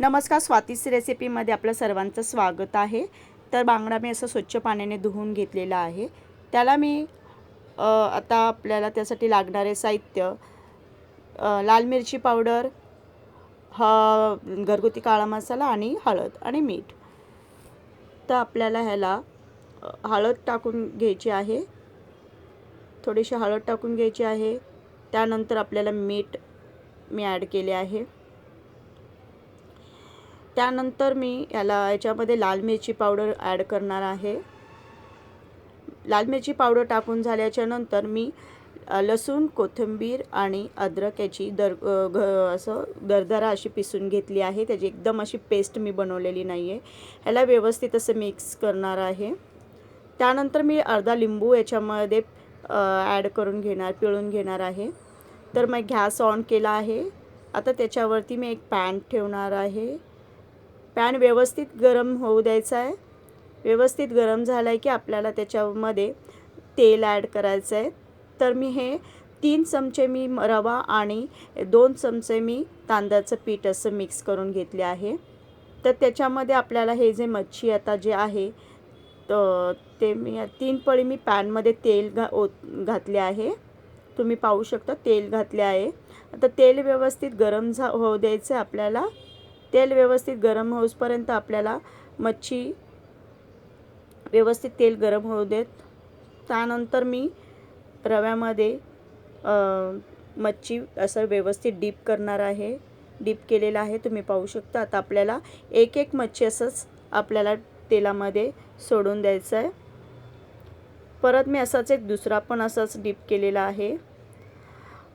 नमस्कार, स्वातीस रेसिपीमध्ये आपलं सर्वांचं स्वागत आहे। तर बांगडा मी असं स्वच्छ पाण्याने धुवून घेतलेला आहे। त्याला मी आता आपल्याला त्यासाठी लागणारे साहित्य लाल मिरची पावडर, घरगुती काळा मसाला आणि हळद आणि मीठ। तर आपल्याला ह्याला हळद टाकून घ्यायची आहे, थोडीशी हळद टाकून घ्यायची आहे। त्यानंतर आपल्याला मीठ मी ॲड केले आहे। त्यानंतर मी याच्यामध्ये लाल मिरची पावडर ॲड करणार आहे। लाल मिरची पावडर टाकून झाल्याच्या नंतर मी लसूण, कोथिंबीर आणि अद्रक याची असं दरदरा अशी पिसून घेतली आहे। त्याची एकदम अशी पेस्ट मी बनवलेली नाही आहे। ह्याला व्यवस्थित असं मिक्स करणार आहे। त्यानंतर मी अर्धा लिंबू याच्यामध्ये ॲड करून पिळून घेणार आहे। तर मग गॅस ऑन केला आहे। आता त्याच्यावरती मी एक पॅन ठेवणार आहे। पॅन व्यवस्थित गरम होऊ द्यायचा आहे। व्यवस्थित गरम झाला आहे की आपल्याला त्याच्यामध्ये तेल ॲड करायचं आहे। तर मी हे 3 चमचे मी रवा आणि 2 चमचे मी तांदळाचं पीठ असं मिक्स करून घेतले आहे। तर त्याच्यामध्ये आपल्याला हे जे मच्छी आता जे आहे तर ते मी 3 पळी मी पॅनमध्ये तेल घातले आहे। तुम्ही पाहू शकता तेल घातले आहे। आता तेल व्यवस्थित गरम होऊ द्यायचं आपल्याला। तेल व्यवस्थित गरम होईपर्यंत आपल्याला मच्छी व्यवस्थित तेल गरम होऊ देत। त्यानंतर मी रव्यामध्ये मच्छी असं व्यवस्थित डीप करणार आहे। डीप केलेला आहे तुम्ही पाहू शकता। आता आपल्याला एक एक मच्छी असंच आपल्याला तेलामध्ये सोडून द्यायचं आहे। परत मी असाच एक दुसरा पण असाच डीप केलेला आहे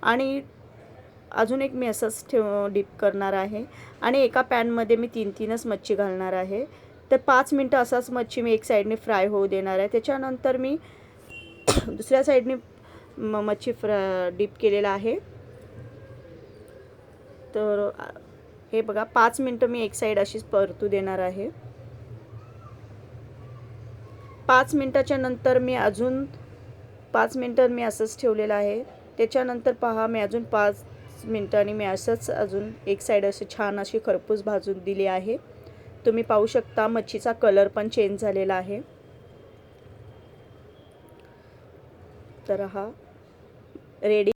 आणि अजून एक मी असंच डीप करणार आहे आणि एका पॅनमध्ये मी 3-3च मच्छी घालणार आहे। तर 5 मिनटं असाच मच्छी मी एक साईडने फ्राय होऊ देणार आहे। त्याच्यानंतर मी दुसऱ्या साईडने मच्छी डीप केलेला आहे। तर हे बघा 5 मिनटं मी एक साईड अशीच परतू देणार आहे। 5 मिनटाच्या नंतर मी अजून 5 मिनटं मी असंच ठेवलेलं आहे। त्याच्यानंतर पहा मी अजून 5 मिनटांनी मी असंच अजून एक साईड अशी छान अशी खरपूस भाजून दिली आहे। तुम्ही पाहू शकता मच्छीचा कलर पण चेंज झालेला आहे। तर हा रेडी